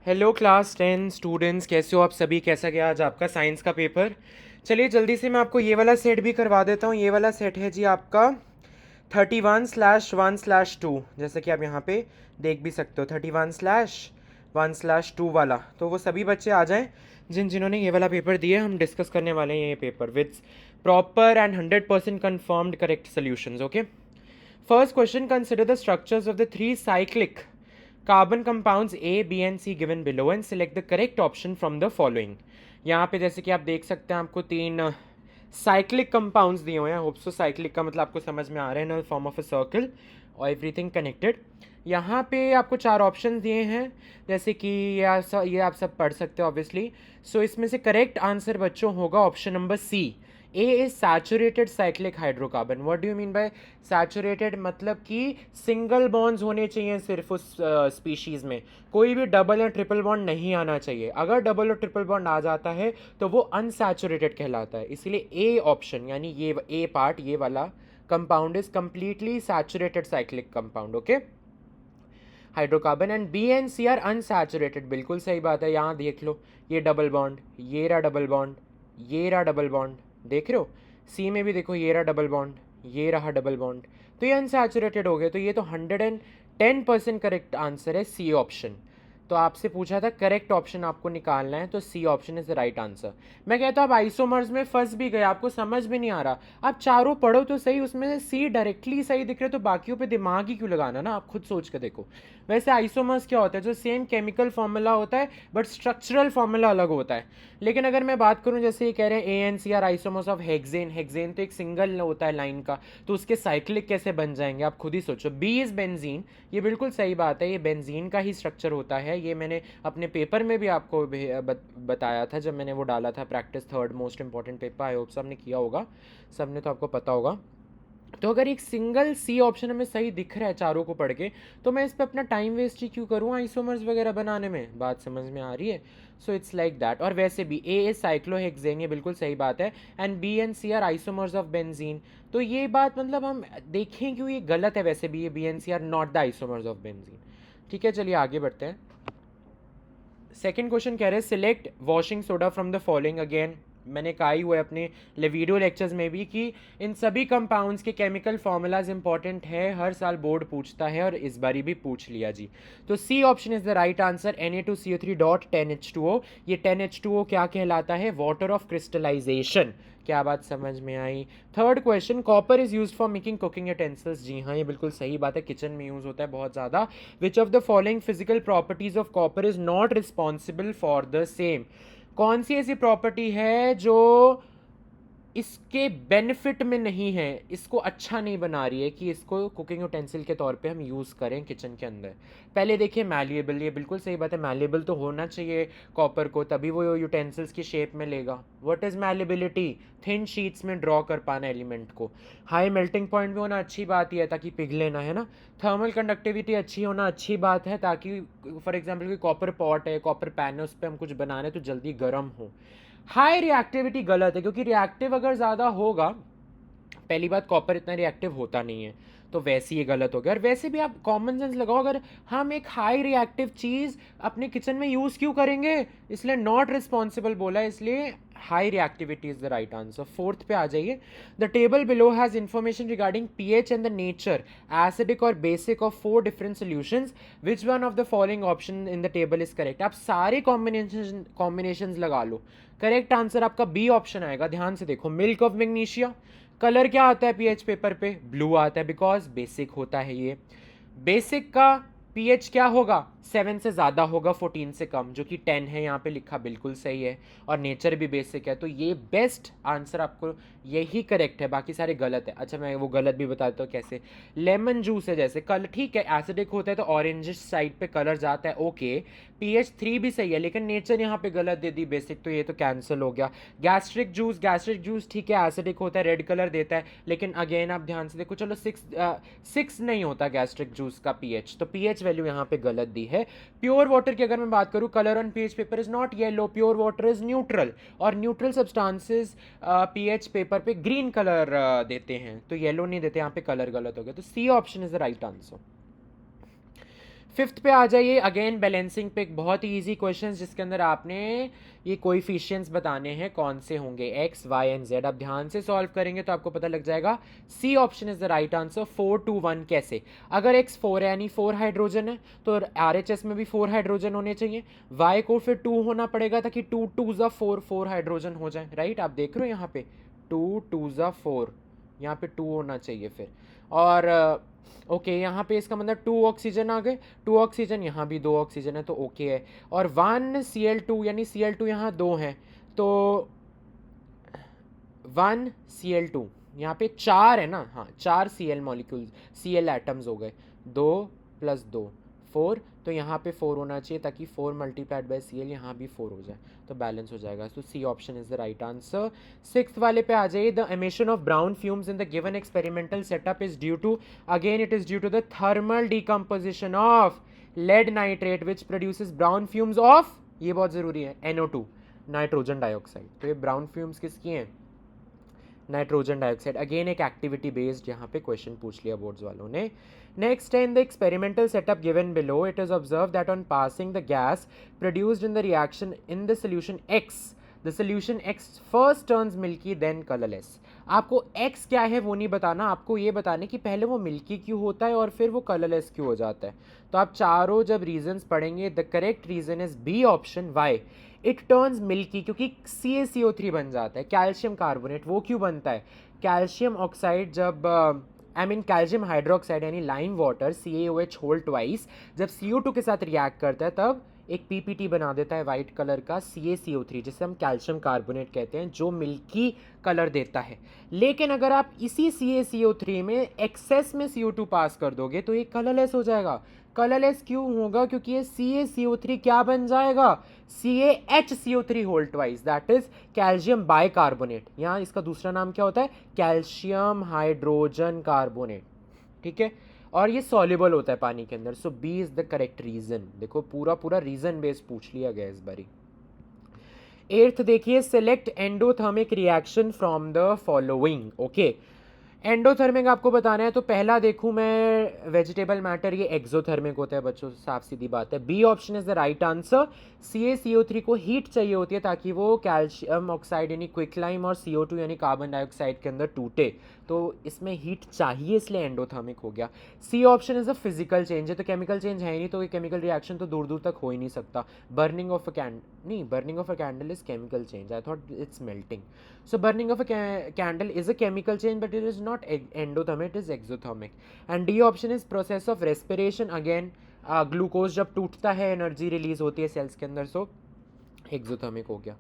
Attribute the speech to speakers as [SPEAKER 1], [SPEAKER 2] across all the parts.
[SPEAKER 1] Hello class 10 students, कैसे हो आप सभी? कैसा गया आज आपका साइंस का पेपर? चलिए जल्दी से मैं आपको ये वाला सेट भी करवा देता हूँ। ये वाला सेट है जी आपका 31/1/2, जैसे कि आप यहाँ पे देख भी सकते हो 31/1/2 वाला। तो वो सभी बच्चे आ जाएं जिन्होंने ये वाला पेपर दिए। हम डिस्कस करने वाले हैं ये paper with proper and 100% confirmed correct solutions. Okay, first question, consider the structures of the 3 cyclic carbon compounds A, B and C given below and select the correct option from the following। यहाँ पे जैसे कि आप देख सकते हैं आपको तीन साइक्लिक कंपाउंड्स दिए हुए हैं। होप सो साइक्लिक का मतलब आपको समझ में आ रहा है ना, फॉर्म ऑफ अ सर्कल और एवरीथिंग कनेक्टेड। यहाँ पे आपको चार ऑप्शन दिए हैं, जैसे कि ये आप सब पढ़ सकते हो ऑब्वियसली। सो इसमें से करेक्ट आंसर बच्चों होगा option number C. A is saturated cyclic hydrocarbon. What do you mean by saturated? मतलब कि सिंगल बॉन्ड्स होने चाहिए सिर्फ उस स्पीशीज में, कोई भी डबल या ट्रिपल बॉन्ड नहीं आना चाहिए। अगर डबल और ट्रिपल बॉन्ड आ जाता है तो वो अनसैचुरेटेड कहलाता है। इसलिए ए ऑप्शन यानी ये ए पार्ट, ये वाला compound is completely saturated cyclic compound. Okay, hydrocarbon. And B and C are unsaturated, बिल्कुल सही बात है। यहाँ देख लो, ये डबल बॉन्ड, ये रहा डबल बॉन्ड, ये रहा डबल बॉन्ड, देख रहे हो? सी में भी देखो, ये रहा डबल बॉन्ड, ये रहा डबल बॉन्ड, तो ये अनसैचुरेटेड हो गए। तो ये तो 110% करेक्ट आंसर है सी ऑप्शन। तो आपसे पूछा था करेक्ट ऑप्शन आपको निकालना है, तो C option is the right answer. मैं कहता हूँ आप आइसोमर्स में फंस भी गए, आपको समझ में नहीं आ रहा। आप चारों पढ़ो तो सही, उसमें से सी डायरेक्टली सही दिख रहे तो बाकियों पे दिमाग ही क्यों लगाना ना, आप खुद सोच के देखो। वैसे आइसोमर्स क्या होता है? जो सेम केमिकल फॉर्मूला होता है बट स्ट्रक्चरल फॉर्मूला अलग होता है। लेकिन अगर मैं बात करूं, जैसे ये कह रहे हैं A N C are isomers of hexane, hexane तो एक सिंगल होता है लाइन का, तो उसके साइक्लिक कैसे बन जाएंगे आप खुद ही सोचो। बी इज बेंजीन, ये बिल्कुल सही बात है, ये बेंजीन का ही स्ट्रक्चर होता है। ये मैंने अपने पेपर में भी आपको बताया था जब मैंने वो डाला था practice third most important paper. I hope सबने किया होगा, सबने तो आपको पता होगा। तो अगर एक सिंगल सी ऑप्शन हमें सही दिख रहा है चारों को पढ़ के, तो मैं इस पर अपना टाइम वेस्ट ही क्यों करूँ आइसोमर्स वगैरह बनाने में? बात समझ में आ रही है? So it's like that. और वैसे भी ए इज साइक्लोहेक्सेन, ये बिल्कुल सही बात है। And B and C are isomers of benzene. तो ये बात मतलब हम देखें क्यों ये गलत है? वैसे भी ये B and C are not the isomers of benzene. ठीक है, चलिए आगे बढ़ते हैं। सेकेंड क्वेश्चन कह रहे हैं select washing soda from the following. Again मैंने कहा ही हुआ है अपने वीडियो लेक्चर्स में भी कि इन सभी कंपाउंड्स के केमिकल फॉर्मूलाज इंपॉर्टेंट है, हर साल बोर्ड पूछता है और इस बारी भी पूछ लिया जी। तो C option is the right answer, Na2CO3.10H2O। ये 10H2O क्या कहलाता है? Water of crystallization. क्या बात समझ में आई? Third question, copper is use for making cooking utensils. जी हाँ, ये बिल्कुल सही बात है, किचन में यूज होता है बहुत ज़्यादा। Which of the following physical properties of copper is not responsible for the same? कौन सी ऐसी प्रॉपर्टी है जो इसके बेनिफिट में नहीं है, इसको अच्छा नहीं बना रही है कि इसको कुकिंग यूटेंसिल के तौर पे हम यूज़ करें किचन के अंदर? पहले देखिए मैलिएबल, ये बिल्कुल सही बात है, मैलिएबल तो होना चाहिए कॉपर को, तभी वो यूटेंसिल्स की शेप में लेगा। What is malleability? Thin sheets में ड्रॉ कर पाना एलिमेंट को। हाई मेल्टिंग पॉइंट भी होना अच्छी बात ही है ताकि पिघले ना, है ना। थर्मल कंडक्टिविटी अच्छी होना अच्छी बात है ताकि फॉर एग्जाम्पल कोई कॉपर पॉट है, कॉपर पैन है, उस पर हम कुछ बनाने तो जल्दी गर्म हो। हाई रिएक्टिविटी गलत है, क्योंकि रिएक्टिव अगर ज़्यादा होगा, पहली बात कॉपर इतना रिएक्टिव होता नहीं है, तो वैसे ही ये गलत हो गया। और वैसे भी आप कॉमन सेंस लगाओ, अगर हम एक हाई रिएक्टिव चीज़ अपने किचन में यूज़ क्यों करेंगे? इसलिए नॉट रिस्पॉन्सिबल बोला, इसलिए high reactivity is the right answer. Fourth पे आ जाइए। The table below has information regarding pH and the nature acidic और basic of 4 different solutions. Which one of the following option in the table is correct? आप सारे combinations लगा लो, correct answer आपका B option आएगा। ध्यान से देखो, मिल्क ऑफ मैग्नीशिया, कलर क्या आता है पीएच पेपर पे? ब्लू आता है, बिकॉज बेसिक होता है ये। बेसिक का पीएच क्या होगा? 7 से ज़्यादा होगा, 14 से कम, जो कि 10 है यहाँ पे लिखा, बिल्कुल सही है। और नेचर भी बेसिक है, तो ये बेस्ट आंसर आपको यही करेक्ट है, बाकी सारे गलत है। अच्छा मैं वो गलत भी बताता हूँ कैसे। लेमन जूस है जैसे, कलर ठीक है एसिडिक होता है तो ऑरेंज साइड पे कलर जाता है, ओके। पीएच 3 भी सही है, लेकिन नेचर यहाँ पे गलत दे दी बेसिक, तो ये तो कैंसिल हो गया। गैस्ट्रिक जूस ठीक है एसिडिक होता है, रेड कलर देता है, लेकिन अगेन आप ध्यान से देखो, चलो 6 नहीं होता गैस्ट्रिक जूस का पीएच, तो पीएच वैल्यू यहाँ पे गलत दी है। प्योर वाटर की अगर मैं बात करूँ, colour on pH paper is not yellow, pure water is neutral, और न्यूट्रल सब्सटेंसेस पीएच पेपर पे ग्रीन कलर देते हैं, तो येलो नहीं देते, यहाँ पे कलर गलत हो गया। तो C option is the right answer. Fifth पे आ जाइए, अगेन बैलेंसिंग पे एक बहुत ही ईजी क्वेश्चन जिसके अंदर आपने ये कोएफिशिएंट्स बताने हैं कौन से होंगे, एक्स वाई एंड जेड। आप ध्यान से सॉल्व करेंगे तो आपको पता लग जाएगा C option is the right answer. 4 2 1 कैसे, अगर एक्स 4 है यानी 4 हाइड्रोजन है तो RHS में भी 4 हाइड्रोजन होने चाहिए, वाई को फिर 2 होना पड़ेगा ताकि 2 2 ज़ा 4 4 हाइड्रोजन हो जाए, राइट। आप देख रहे हो यहाँ पे 2 2 ज़ा 4, यहाँ पे 2 होना चाहिए फिर, और ओके यहाँ पे इसका मतलब 2 ऑक्सीजन आ गए, 2 ऑक्सीजन, यहाँ भी 2 ऑक्सीजन है तो ओके है, और 1 Cl2 यानी Cl2 यहाँ 2 है तो 1 Cl2, यहाँ पे 4 है ना, हाँ 4 Cl मॉलिक्यूल्स, Cl एटम्स हो गए, 2 + 2 4, तो यहाँ पे 4 होना चाहिए ताकि 4 मल्टीप्लाइड बाय Cl यहाँ भी 4 हो जाए तो बैलेंस हो जाएगा। तो C option is the right answer. Sixth वाले पे आ जाइए, the emission of brown fumes in the given experimental setup is due to, again it is due to the thermal decomposition of lead nitrate which produces brown fumes of, ये बहुत जरूरी है, NO2 nitrogen dioxide. तो ये brown fumes किसकी हैं, nitrogen dioxide. Again एक activity based यहाँ पे क्वेश्चन पूछ लिया बोर्ड्स वालों ने। नेक्स्ट है, in the experimental setup given below it is observe that on passing the gas produced in the reaction in the solution X, the solution X first turns milky then colourless. आपको X क्या है वो नहीं बताना, आपको ये बताने कि पहले वो मिल्की क्यों होता है और फिर वो कलरलेस क्यों हो जाता है। तो आप चारों जब रीजंस पढ़ेंगे, the correct reason is B option, why it turns milky, क्योंकि CaCO3 बन जाता है, कैल्शियम कार्बोनेट। वो क्यों बनता है, कैल्शियम ऑक्साइड जब कैल्शियम हाइड्रोक्साइड यानी lime water CaOH whole twice जब CO2 के साथ रिएक्ट करता है तब एक PPT बना देता है वाइट कलर का CaCO3, जिसे हम कैल्शियम कार्बोनेट कहते हैं, जो मिल्की कलर देता है। लेकिन अगर आप इसी CaCO3 में एक्सेस में CO2 पास कर दोगे तो ये कलरलेस हो जाएगा। कलरलेस क्यों होगा, क्योंकि ये CaCO3 क्या बन जाएगा, CaHCO3 whole twice, that is calcium bicarbonate. यहाँ इसका दूसरा नाम क्या होता है, कैल्शियम हाइड्रोजन कार्बोनेट, ठीक है, और ये सॉल्युबल होता है पानी के अंदर। So B is the correct reason. देखो पूरा पूरा रीजन बेस पूछ लिया गया इस बारी। एट्थ देखिए, select endothermic reaction from the following. Okay, endothermic आपको बताना है तो पहला देखूं मैं, वेजिटेबल मैटर, ये एक्सोथर्मिक होता है बच्चों, साफ सीधी बात है। B option is the right answer. CaCO3 को हीट चाहिए होती है ताकि वो कैल्शियम ऑक्साइड यानी क्विकलाइम और CO2 यानी कार्बन डाइऑक्साइड के अंदर टूटे, तो इसमें हीट चाहिए इसलिए एंडोथर्मिक हो गया। C option is a physical change है, तो केमिकल चेंज है ही नहीं तो ये केमिकल रिएक्शन तो दूर दूर तक हो ही नहीं सकता। Burning of a burning of a candle is chemical change, I thought it's melting. So burning of a candle is a chemical change, but it is not endothermic, it is exothermic. And D option is process of respiration. Again, glucose जब टूटता है energy release होती है sales के अंदर, सो exothermic हो गया।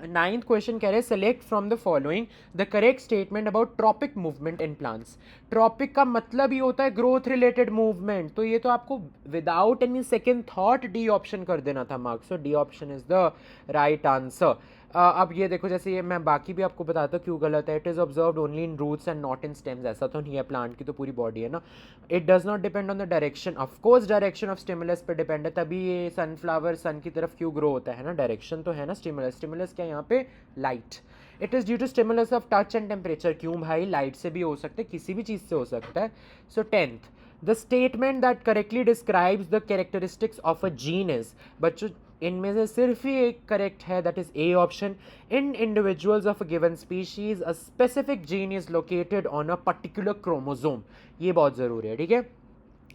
[SPEAKER 1] Ninth question कह रहे हैं, select from the following the correct statement about tropic movement in plants. Tropic का मतलब ही होता है ग्रोथ रिलेटेड मूवमेंट, तो ये तो आपको without any second thought D option कर देना था marks. So D option is the right answer. अब ये देखो, जैसे ये मैं बाकी भी आपको बताता हूँ क्यों गलत है। It is observed only in roots and not in stems, ऐसा तो नहीं है, प्लांट की तो पूरी बॉडी है ना। It does not depend on the direction, of course direction of stimulus पे डिपेंड है, तभी ये सनफ्लावर सन की तरफ क्यों ग्रो होता है ना, डायरेक्शन तो है ना स्टिमुलस। स्टिमुलस क्या यहाँ पे, light. It is due to stimulus of touch and temperature, क्यों भाई, लाइट से भी हो सकता है, किसी भी चीज़ से हो सकता है। So tenth, the statement that correctly describes the characteristics of a gene is, बच्चों इनमें से सिर्फ ही एक करेक्ट है, that is A option. In individuals of a given species a specific gene is located on a particular chromosome, ये बहुत जरूरी है, ठीक है।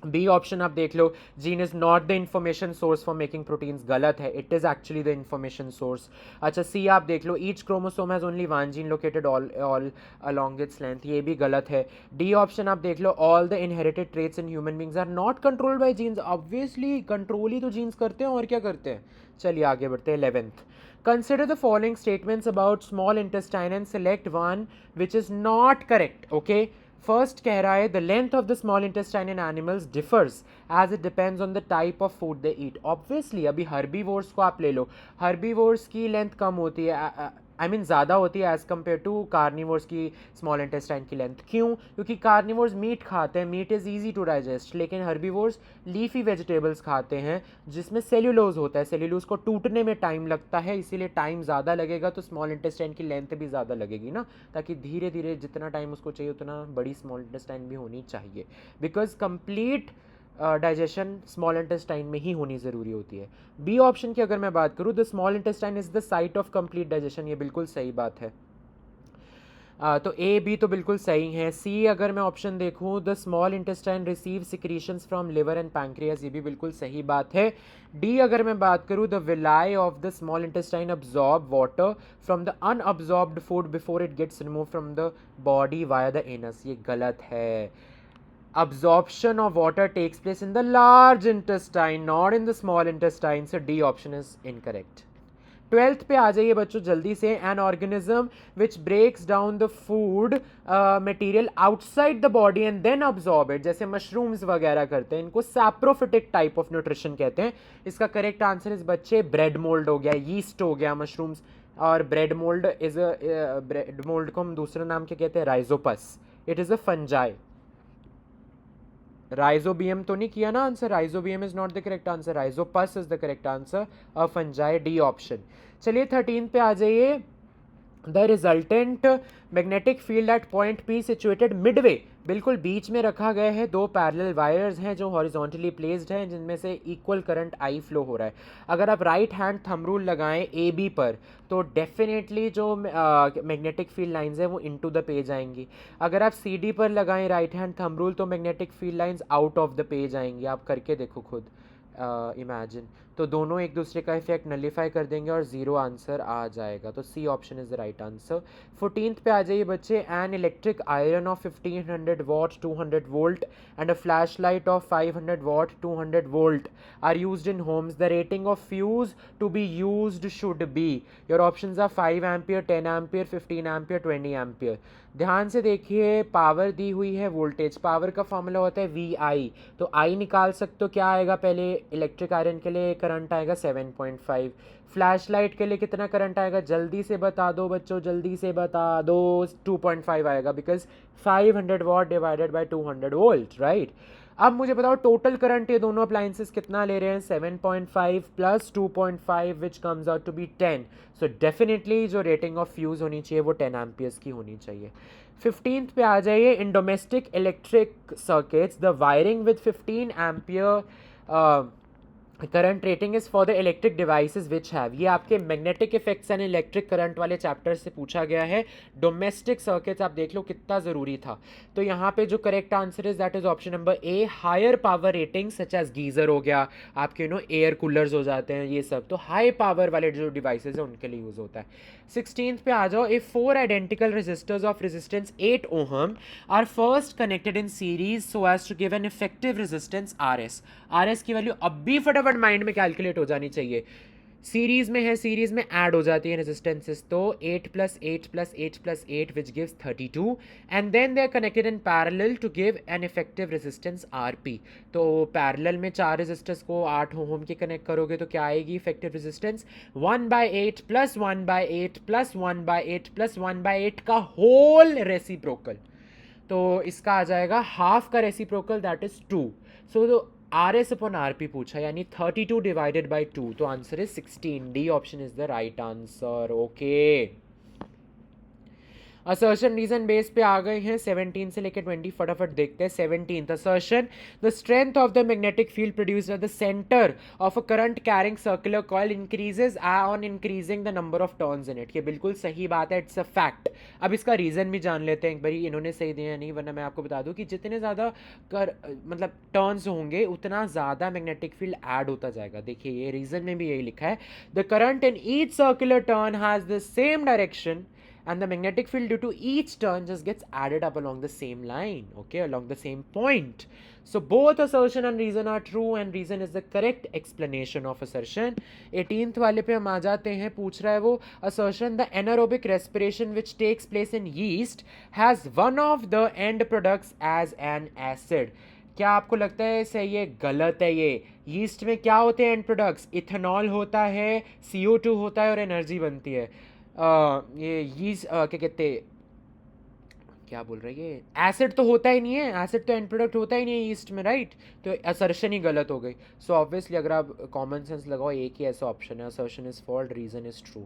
[SPEAKER 1] बी ऑप्शन आप देख लो, gene is not the information source for making proteins, गलत है, it is actually the information source. अच्छा, सी आप देख लो, each chromosome has only one gene located all along its length, ये भी गलत है। डी ऑप्शन आप देख लो, all the inherited traits in human beings are not controlled by genes, obviously control ही तो जीन्स करते हैं और क्या करते हैं। चलिए आगे बढ़ते हैं। 11th, consider the following statements about small intestine and select one which is not correct. Okay, first कह रहा है, the length of the small intestine in animals differs as it depends on the type of food they eat. Obviously अभी herbivores को आप ले लो, herbivores की length कम होती है, ज़्यादा होती है एज कम्पेयर टू कार्निवोर्स की स्मॉल इंटेस्टाइन की लेंथ। क्यों, क्योंकि कार्निवोर्स मीट खाते हैं, meat is easy to digest, लेकिन हर्बीवोर्स लीफी वेजिटेबल्स खाते हैं जिसमें सेल्यूलोज होता है, सेल्यूलोज को टूटने में टाइम लगता है, इसीलिए टाइम ज़्यादा लगेगा, तो स्मॉल इंटेस्टाइन की लेंथ भी ज़्यादा लगेगी ना, ताकि धीरे धीरे जितना टाइम उसको चाहिए उतना बड़ी स्मॉल इंटेस्टाइन भी होनी चाहिए, because complete digestion small intestine में ही होनी ज़रूरी होती है। बी ऑप्शन की अगर मैं बात करूँ, the small intestine is the site of complete digestion, ये बिल्कुल सही बात है। तो ए बी तो बिल्कुल सही है। सी अगर मैं ऑप्शन देखूँ, the small intestine receive secretions from liver and pancreas, ये भी बिल्कुल सही बात है। डी अगर मैं बात करूँ, the villi of the small intestine absorb water from the unabsorbed food before it gets remove from the body via the anus, ये गलत है। absorption of water takes place in the large intestine, not in the small intestine, so D option is incorrect. 12th पे आ जाइए बच्चों जल्दी से। An organism which breaks down the food material outside the body and then absorb it, जैसे mushrooms वगैरह करते हैं, इनको सैप्रोफिटिक टाइप ऑफ न्यूट्रिशन कहते हैं। इसका करेक्ट आंसर इस बच्चे ब्रेड मोल्ड हो गया, यीस्ट हो गया, मशरूम्स और bread mould is bread mould को हम दूसरा नाम क्या कहते हैं, Rhizopus, it is a fungi. Rhizobium तो नहीं किया ना answer, rhizobium is not the correct answer, Rhizopus is the correct answer, a fungi, D option. चलिए 13 पे आ जाइए। The resultant magnetic field at point P situated Midway, बिल्कुल बीच में रखा गया है। दो पैरेलल वायर्स हैं जो हॉरिजॉन्टली प्लेस्ड हैं, जिनमें से इक्वल करंट आई फ्लो हो रहा है। अगर आप राइट हैंड थंब रूल लगाएं ए बी पर, तो डेफिनेटली जो मैग्नेटिक फील्ड लाइंस हैं वो इनटू द पेज आएंगी। अगर आप सी डी पर लगाएं राइट हैंड थंब रूल, तो magnetic field lines out of the page आएंगी। आप करके देखो खुद, इमेजिन, तो दोनों एक दूसरे का इफेक्ट नलीफाई कर देंगे और ज़ीरो आंसर आ जाएगा। तो C option is the right answer. 14th पे आ जाइए बच्चे। An electric iron of 1500 watt 200 volt and a flash light of 500 watt 200 volt are used in homes, the rating of fuse to be used should be, your options are 5 ampere, 10 ampere, 15 ampere, 20 ampere. ध्यान से देखिए, power दी हुई है, voltage, power का formula होता है we आई, तो आई निकाल सकते हो, क्या आएगा पहले, इलेक्ट्रिक आयरन के लिए करंट आएगा 7.5, फ्लैश लाइट के लिए कितना करंट आएगा, जल्दी से बता दो बच्चों, जल्दी से बता दो, 2.5 आएगा, because 500 what divided by 200 volt, right. अब मुझे बताओ टोटल करंट ये दोनों अप्लायंसेस कितना ले रहे हैं, 7.5 plus 2.5 which comes out to be 10, so definitely जो रेटिंग ऑफ फ्यूज होनी चाहिए वो 10 एम्पियर्स की होनी चाहिए। 15th पे आ जाइए। In domestic electric circuits the wiring with 15 ampere current rating is for the electric devices which have, ये आपके magnetic effects and electric current वाले चैप्टर से पूछा गया है। डोमेस्टिक सर्किट्स आप देख लो कितना ज़रूरी था। तो यहाँ पे जो correct answer is that is option number A, higher power rating such as geyser हो गया, आपके एयर कूलर्स हो जाते हैं, ये सब तो हाई पावर वाले जो डिवाइसेज हैं उनके लिए यूज़ होता है। 16th पे आ जाओ। If 4 identical resistors of resistance 8 ohm are first connected in series so as to give an effective resistance R S, R S की वैल्यू अब भी फटाफट माइंड में कैलकुलेट हो जानी चाहिए। सीरीज में है, सीरीज में ऐड हो जाती है रेजिस्टेंसेस, तो 8 plus 8 plus 8 plus 8 which gives 32 and then they are connected in parallel to give an effective resistance R P. तो पैरेलल में 4 रेजिस्टर्स को 8 ओम के कनेक्ट करोगे तो क्या आएगी effective resistance, 1/8 plus 1/8 plus 1/8 plus 1/8 का होल रेसिप्रोकल, तो इसका आ जाएगा हाफ का reciprocal that is 2। So R S upon R P पूछा, यानी 32 डिवाइडेड बाई 2, तो answer is 16, D option is the right answer. Okay, assertion reason base पे आ गए हैं। 17 से लेकर 20 फटाफट देखते हैं। 17th assertion, the strength of the magnetic field produced at the centre of a current carrying circular coil increases on increasing the number of turns in it, ये बिल्कुल सही बात है, इट्स अ फैक्ट। अब इसका रीजन भी जान लेते हैं एक बारी, इन्होंने सही दिया नहीं, वरना मैं आपको बता दूं कि जितने ज़्यादा मतलब टर्न्स होंगे उतना ज़्यादा मैग्नेटिक फील्ड ऐड होता जाएगा। देखिए ये रीजन में भी यही लिखा है, the current in each circular turn has the same direction and the magnetic field due to each turn just gets added up along the same line, okay, along the same point. So both assertion and reason are true and reason is the correct explanation of assertion. 18th वाले पे हम आ जाते हैं। पूछ रहा है वो, assertion the anaerobic respiration which takes place in yeast has one of the end products as an acid. क्या आपको लगता है सही है गलत है? ये यीस्ट में क्या होते हैं एंड प्रोडक्ट्स, इथेनॉल होता है, CO2 होता है और एनर्जी बनती है। ये क्या कहते, क्या बोल रहे हैं, ये एसिड तो होता ही नहीं है, एसिड तो एंड प्रोडक्ट होता ही नहीं है ईस्ट में, राइट। तो असर्शन ही गलत हो गई। सो ऑब्वियसली अगर आप कॉमन सेंस लगाओ, एक ही ऐसा ऑप्शन है, assertion is false, reason is true.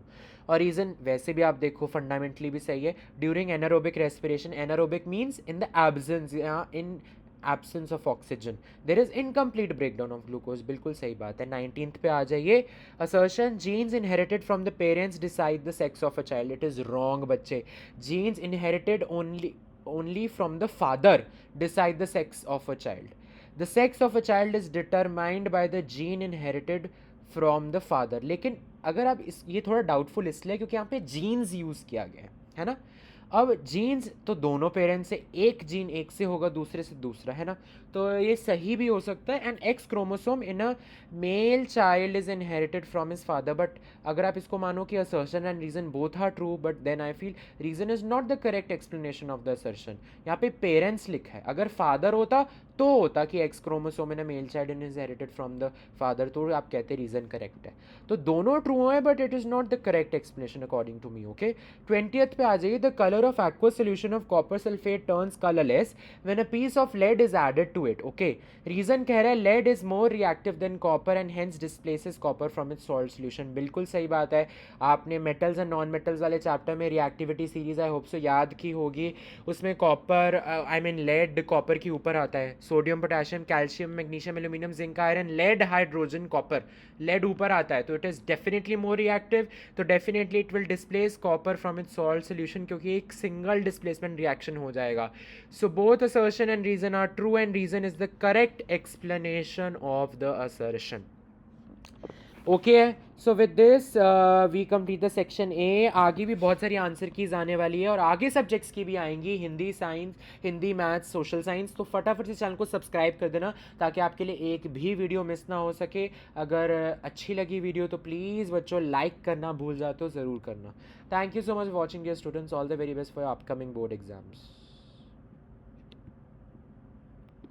[SPEAKER 1] और रीजन वैसे भी आप देखो फंडामेंटली भी सही है। During anaerobic respiration, anaerobic means in the absence या in absence of oxygen, there is incomplete breakdown of glucose. बिल्कुल सही बात है। 19th पे आ जाइए। Assertion genes inherited from the parents decide the sex of a child. It is wrong बच्चे। Genes inherited only from the father decide the sex of a child. The sex of a child is determined by the gene inherited from the father. लेकिन अगर आप ये थोड़ा doubtful इसलिए क्योंकि यहाँ पे जीन्स यूज़ किया गया है ना। अब जीन्स तो दोनों पेरेंट्स से, एक जीन एक से होगा, दूसरे से दूसरा, है ना। तो ये सही भी हो सकता है। And X chromosome in a male child is inherited from his father. But अगर आप इसको मानो कि assertion and reason both are true, but then I feel reason is not the correct explanation of the assertion. यहाँ पे parents लिखा है, अगर फादर होता तो होता कि x chromosome in a male child is inherited from the father, तो आप कहते रीजन करेक्ट है। तो दोनों ट्रू है, but it is not the correct explanation according to me. Okay, 20th पे आ जाइए। The colour of aqueous solution of copper sulfate turns colorless when a piece of lead is added to it. Okay, reason कह रहा है lead is more reactive than copper and hence displaces copper from its salt solution. बिल्कुल सही बात है। आपने metals and non metals वाले chapter में reactivity series I hope so याद की होगी। उसमें copper I mean lead copper के ऊपर आता है, sodium potassium calcium magnesium aluminium zinc iron, lead hydrogen copper, lead ऊपर आता है, तो it is definitely more reactive. तो definitely it will displace copper from its salt solution, क्योंकि एक सिंगल डिस्प्लेसमेंट रिएक्शन हो जाएगा। So both assertion and reason are true and reason is the correct explanation of the assertion. Okay, so with this we complete the section A. आगे भी बहुत सारी answer keys आने वाली है और आगे सब्जेक्ट्स की भी आएंगी, Hindi science, Hindi maths, social science. तो फटाफट से चैनल को सब्सक्राइब कर देना ताकि आपके लिए एक भी वीडियो मिस ना हो सके। अगर अच्छी लगी वीडियो तो प्लीज़ बच्चों लाइक करना भूल जाते हो ज़रूर करना। Thank you so much watching dear students, all the very best for upcoming board exams.